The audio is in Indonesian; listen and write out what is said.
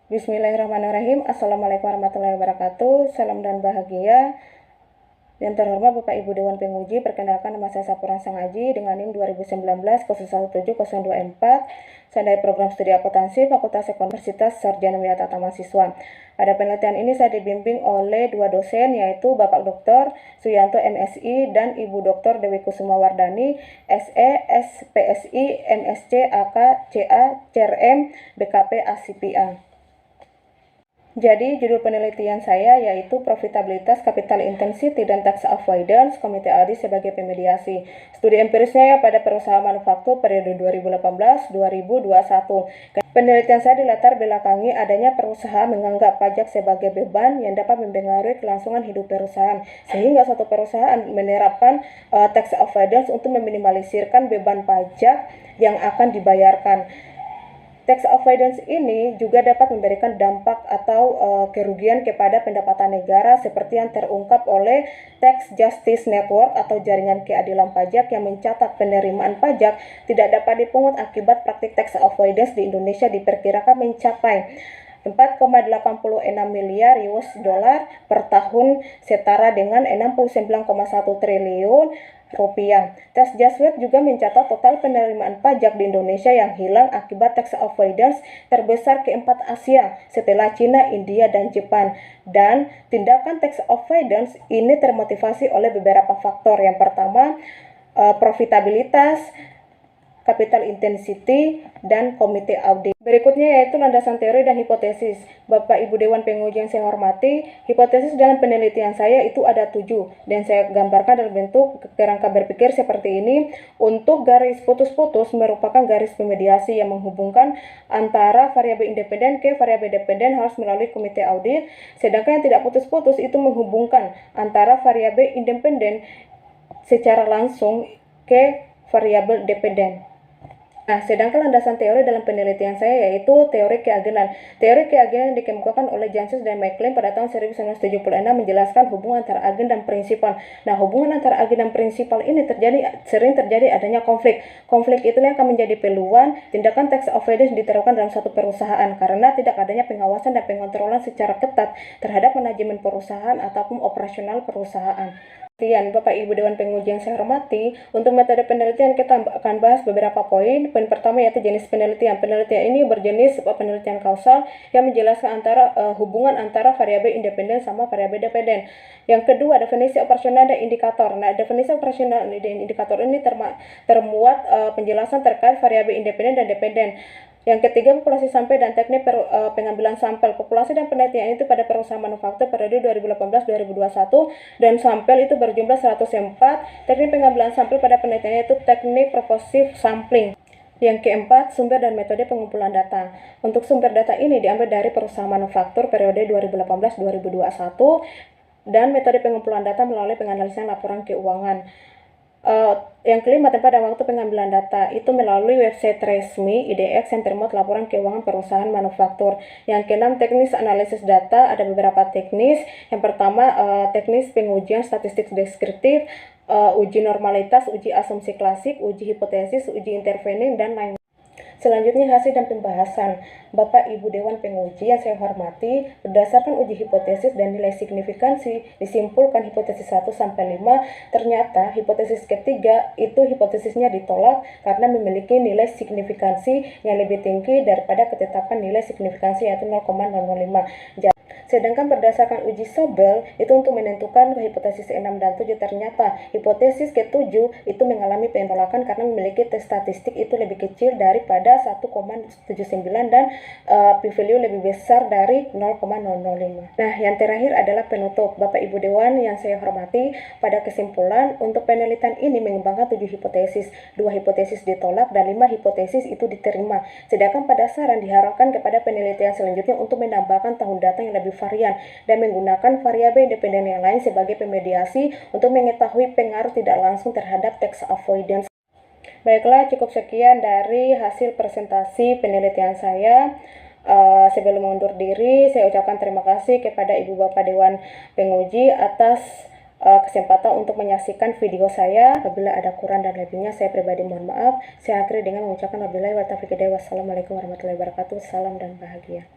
Bismillahirrahmanirrahim. Assalamualaikum warahmatullahi wabarakatuh. Salam dan bahagia. Yang terhormat Bapak Ibu Dewan Penguji, perkenalkan nama saya Sapuran Sangaji dengan NIM 2019-017-024. Saya dari program studi akuntansi Fakultas Ekonomi Universitas Sarjana Wiyata Mahasiswa. Pada penelitian ini saya dibimbing oleh dua dosen, yaitu Bapak Dr. Suyanto MSI dan Ibu Dr. Dewi Kusuma Wardani SE, SPSI, MSc, AK, CA, CRM, BKP, ASIPIA. Jadi, judul penelitian saya yaitu Profitabilitas Capital Intensity dan Tax Avoidance Komite Audit sebagai Pemediasi. Studi empirisnya pada perusahaan manufaktur periode 2018-2021. Penelitian saya dilatar belakangi adanya perusahaan menganggap pajak sebagai beban yang dapat mempengaruhi kelangsungan hidup perusahaan, sehingga suatu perusahaan menerapkan tax avoidance untuk meminimalisirkan beban pajak yang akan dibayarkan. Tax avoidance ini juga dapat memberikan dampak atau kerugian kepada pendapatan negara seperti yang terungkap oleh Tax Justice Network atau jaringan keadilan pajak yang mencatat penerimaan pajak tidak dapat dipungut akibat praktik tax avoidance di Indonesia diperkirakan mencapai 4,86 miliar US dollar per tahun, setara dengan 69,1 triliun rupiah. Tax Justice juga mencatat total penerimaan pajak di Indonesia yang hilang akibat tax avoidance terbesar keempat Asia setelah Cina, India, dan Jepang. Dan tindakan tax avoidance ini termotivasi oleh beberapa faktor. Yang pertama, profitabilitas, capital intensity, dan komite audit. Berikutnya yaitu landasan teori dan hipotesis. Bapak Ibu Dewan Penguji yang saya hormati, hipotesis dalam penelitian saya itu ada 7, dan saya gambarkan dalam bentuk kerangka berpikir seperti ini. Untuk garis putus-putus merupakan garis pemediasi yang menghubungkan antara variabel independen ke variabel dependen harus melalui komite audit, sedangkan yang tidak putus-putus itu menghubungkan antara variabel independen secara langsung ke variabel dependen. Nah, sedangkan landasan teori dalam penelitian saya yaitu teori keagenan. Teori keagenan yang dikemukakan oleh Jansen dan McLean pada tahun 1976 menjelaskan hubungan antara agen dan prinsipal. Nah, hubungan antara agen dan prinsipal ini sering terjadi adanya konflik. Konflik itulah yang akan menjadi peluang tindakan tax avoidance diterapkan dalam satu perusahaan karena tidak adanya pengawasan dan pengontrolan secara ketat terhadap manajemen perusahaan ataupun operasional perusahaan. Bapak Ibu Dewan Penguji yang saya hormati, untuk metode penelitian kita akan bahas beberapa poin. Poin pertama yaitu jenis penelitian. Penelitian ini berjenis penelitian kausal yang menjelaskan hubungan antara variabel independen sama variabel dependen. Yang kedua, definisi operasional dan indikator. Nah, definisi operasional dan indikator ini termuat penjelasan terkait variabel independen dan dependen. Yang ketiga, populasi sampel dan teknik pengambilan sampel. Populasi dan penelitian itu pada perusahaan manufaktur periode 2018-2021 dan sampel itu berjumlah 104. Teknik pengambilan sampel pada penelitian itu teknik proporsive sampling. Yang keempat, sumber dan metode pengumpulan data. Untuk sumber data ini diambil dari perusahaan manufaktur periode 2018-2021 dan metode pengumpulan data melalui penganalisan laporan keuangan. Yang kelima, tempat dan waktu pengambilan data itu melalui website resmi IDX yang termuat laporan keuangan perusahaan manufaktur. Yang keenam, teknis analisis data. Ada beberapa teknis. Yang pertama, teknis pengujian statistik deskriptif, uji normalitas, uji asumsi klasik, uji hipotesis, uji intervening, dan lain-lain. Selanjutnya, hasil dan pembahasan. Bapak Ibu Dewan Penguji yang saya hormati, berdasarkan uji hipotesis dan nilai signifikansi, disimpulkan hipotesis 1 sampai 5, ternyata hipotesis ketiga itu hipotesisnya ditolak karena memiliki nilai signifikansi yang lebih tinggi daripada ketetapan nilai signifikansi yaitu 0,005. Sedangkan berdasarkan uji Sobel itu untuk menentukan hipotesis 6 dan 7, ternyata hipotesis ke-7 itu mengalami penolakan karena memiliki tes statistik itu lebih kecil daripada 1,79 dan p-value lebih besar dari 0,005. Nah, yang terakhir adalah penutup. Bapak Ibu Dewan yang saya hormati, pada kesimpulan untuk penelitian ini mengembangkan 7 hipotesis, 2 hipotesis ditolak dan 5 hipotesis itu diterima. Sedangkan pada saran diharapkan kepada penelitian selanjutnya untuk menambahkan tahun data yang lebih varian dan menggunakan variabel independen yang lain sebagai pemediasi untuk mengetahui pengaruh tidak langsung terhadap tax avoidance. Baiklah, cukup sekian dari hasil presentasi penelitian saya. Sebelum mengundur diri, saya ucapkan terima kasih kepada Ibu Bapak Dewan Penguji atas kesempatan untuk menyaksikan video saya. Apabila ada kurang dan lebihnya, saya pribadi mohon maaf. Saya akhiri dengan mengucapkan wabillahi wa taufiq hidayah. Wassalamualaikum warahmatullahi wabarakatuh. Salam dan bahagia.